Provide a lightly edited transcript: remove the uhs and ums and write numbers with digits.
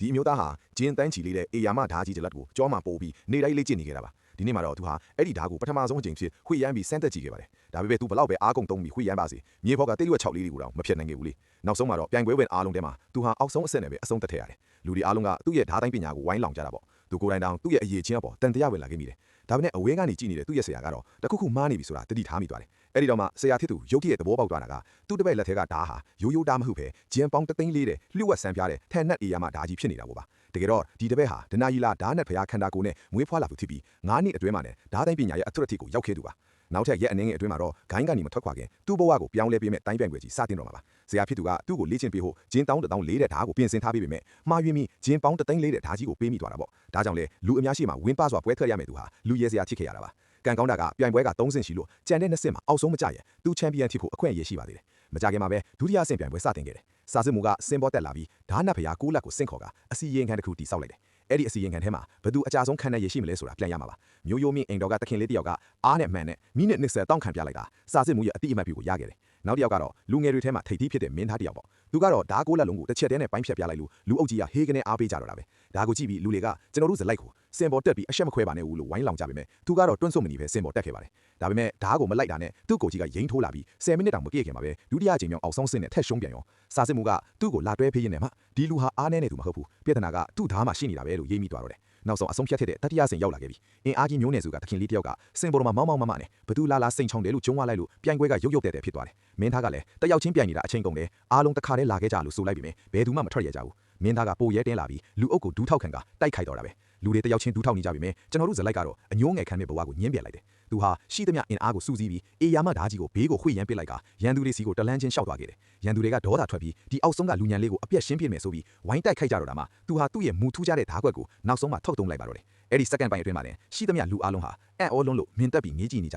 ဒီမျိုးသားဟာဂျင်းတန်းချီလေးတဲ့အေယာမဓာကြီးကြလက်ကိုကြောမှာပို့ပြီးနေတိုင်းလေ့ကျင့်နေခဲ့တာပါဒီနေ့မှာတော့သူဟာအဲ့ဒီဓာကိုပထမဆုံးအကြိမ်ဖြစ်ခွေရမ်းပြီးစမ်းသက်ကြည့်ခဲ့ပါတယ်ဒါပေမဲ့သူဘလောက်ပဲအားကုန်သုံးပြီးခွေရမ်းပါစေမြေဖောက်ကတိတ်ရွက်6လေးတွေကိုတော့မဖြစ်နိုင်ခဲ့ဘူးလေနောက်ဆုံးမှာတော့ပြိုင်ပွဲဝင်အားလုံးထဲမှာသူဟာအောက်ဆုံးအဆင့်နဲ့ပဲအဆုံးသတ်ထည့်ရတယ်လူတွေအားလုံးကသူ့ရဲ့ဓာတိုင်းပညာကိုဝိုင်းလောင်ကြတာပေါ့သူကိုယ်တိုင်တောင်သူ့ရဲ့အရေးချင်းအပေါ်တန်တရားဝင်လာခဲ့မိတယ်ဒါပေမဲ့အဝေးကနေကြည့်နေတဲ့သူ့ရဲ့ဆရာကတော့တခုခုမှားနေပြီဆိုတာတတိထားမိသွားတယ်အဲ့ဒီတော့မှဆရာဖြစ်သူရုပ်တရက်သဘောပေါက်သွားတာကသူ့တပည့်လက်ထဲကဓာဟာရိုးရိုးဓာမဟုတ်ပဲဂျင်းပေါင်းတသိန်းလေးတဲ့လျှို့ဝှက်ဆန်းပြားတဲ့ထန်နက်အေယာမဓာကြီးဖြစ်နေတာပေါ့ပါတကယ်တော့ဒီတပည့်ဟာဒနာယီလာဓာနက်ဖျားခန္ဓာကိုယ်နဲ့မွေးဖွားလာသူဖြစ်ပြီး9နှစ်အတွင်းမှာနဲ့ဓာတိုင်းပညာရဲ့အထွတ်အထိပ်ကိုရောက်ခဲ့သူပါနောက်ထပ်ရက်အနေငယ်အတွင်းမှာတော့ဂိုင်းကနေမထွက်ခွာခင်သူ့ဘဝကိုပြောင်းလဲပေးမဲ့တိုင်းပြိုင်ပွဲကြီးစတင်တော့မှာပါဆရာဖြစ်သူကသူ့ကိုလေ့ကျင့်ပေးဖို့ဂျင်းတောင်းတောင်းလေးတဲ့ဓာကိုပြင်ဆင်ထားပေးပေမဲ့မှားယွင်းပြီးဂျင်းပေါင်းတသိန်းလေးတဲ့ဓာကြီးကိုပေးမိသွားတာပေါ့ဒါကြောင့်လေလူအများရှိမှဝင်းပစွာပွဲထွက်ရမယ်သူဟာလူရဲစရာဖြစ်ခဲ့ရတာပါကန်ကောင်းတာကပြိုင်ပွဲက3ဆင့်ရှိလို့ကြံတဲ့2ဆင့်မှာအောက်ဆုံးမကြရင်သူချန်ပီယံဖြစ်ဖို့အခွင့်အရေးရှိပါသေးတယ်မကြခင်မှာပဲဒုတိယဆင့်ပြိုင်ပွဲစတင်ခဲ့တယ်စာစစ်မှုကစင်ပေါ်တက်လာပြီးဓာနတ်ဖျား6လက်ကိုဆင့်ခေါ်ကအစီရင်ခံတစ်ခုတိစောက်လိုက်တယ်အဲ့ဒီအစီရင်ခံထဲမှာဘသူအကြဆုံးခံရရရှိမလဲဆိုတာပြန်ရမှာပါမျိုးရိုးမြင့်အိမ်တော်ကတခင်လေးတယောက်ကအားနဲ့မှန်နဲ့မိနစ်20တောင်းခံပြလိုက်တာစာစစ်မှုရဲ့အတိအမှတ်ပြုကိုရခဲ့တယ်နောက်တစ်ယောက်ကတော့လူငယ်တွေထဲမှာထိပ်သီးဖြစ်တဲ့မင်းသားတယောက်ပေါ့သူကတော့ဓာ6လက်လုံးကိုတစ်ချက်တည်းနဲ့ပိုင်းဖြတ်ပြလိုက်လို့လူအုပ်ကြီးကဟေးကနေအားပေးကြတော့တာပဲဒါကိုကြည့်ပြီးလူတွေကကျွန်တော်တို့ဇလိုက်ကိုစင်ပေါ်တက်ပြီးအရှက်မခွဲပါနဲ့ဘူးလို့ဝိုင်းလောင်ကြပေမဲ့သူကတော့တွန့်ဆုတ်မနေပဲစင်ပေါ်တက်ခဲ့ပါတယ်ဒါပေမဲ့ဓာကိုမလိုက်တာနဲ့သူ့ကိုကြီးကရိန်းထိုးလာပြီး10မိနစ်တောင်မပြည့်ခင်မှာပဲဒုတိယအကြိမ်မြောက်အောက်ဆုံးဆင့်နဲ့ထက်ရှုံးပြန်ရောစာစစ်မှုကသူ့ကိုလာတွဲဖေးရင်းနဲ့မှဒီလူဟာအားနည်းနေသူမဟုတ်ဘူးပြဿနာကသူ့ဓာမှာရှိနေတာပဲလို့ရေးမိသွားတော့တယ်နောက်ဆုံးအဆုံးဖြတ်တဲ့တတိယဆင့်ရောက်လာခဲ့ပြီအင်အားကြီးမျိုးနယ်စုကတခင်လေးတယောက်ကစင်ပေါ်မှာမောင်းမောင်းမမနဲ့ဘသူလာလာစိန်ချောင်းတယ်လို့ကျုံးဝလိုက်လို့ပြိုင်ပွဲကရုပ်ရုပ်တဲ့ဖြစ်သွားတယ်မင်းသားကလည်းတယောက်ချင်းပြိုင်နေတာအချိန်ကုန်တယ်အားလုံးတစ်ခါတည်းလာခဲ့ကြလို့ဆိုလိုက်ပြီမယ်ဘယ်သူမှမထွက်ရကြဘူးမင်းသားကပိုရဲတင်းလာပြီးလူအုပ်ကိုဒူးထောက်ခံကတိုက်ခိုက်တော့တာပဲလူတွေတယောက်ချင်းဒူးထောက်နေကြပြီမယ်ကျွန်တော်တို့ဇလိုက်ကတော့အညိုးငယ်ခမ်းတဲ့ဘဝကိုညှင်းပြလိုက်တယ်သူဟာရှိသမျှအင်အားကိုစုစည်းပြီးအေယာမဓာကြီးကိုဘေးကိုခွေရမ်းပစ်လိုက်ကရန်သူတွေစီကိုတလန်းချင်းရှောက်သွားခဲ့တယ်ရန်သူတွေကဒေါသထွက်ပြီးဒီအောက်ဆုံးကလူညံလေးကိုအပြက်ရှင်းပြစ်မယ်ဆိုပြီးဝိုင်းတိုက်ခိုက်ကြတော့တာမှသူဟာသူ့ရဲ့မူထူးကြတဲ့ဓာကွက်ကိုနောက်ဆုံးမှထုတ်သုံးလိုက်ပါတော့တယ်အဲ့ဒီစက္ကန့်ပိုင်းအတွင်းမှာလည်းရှိသမျှလူအလုံးဟာအံ့ဩလုံးလို့မြင်တက်ပြီးငေးကြည့်နေကြတာ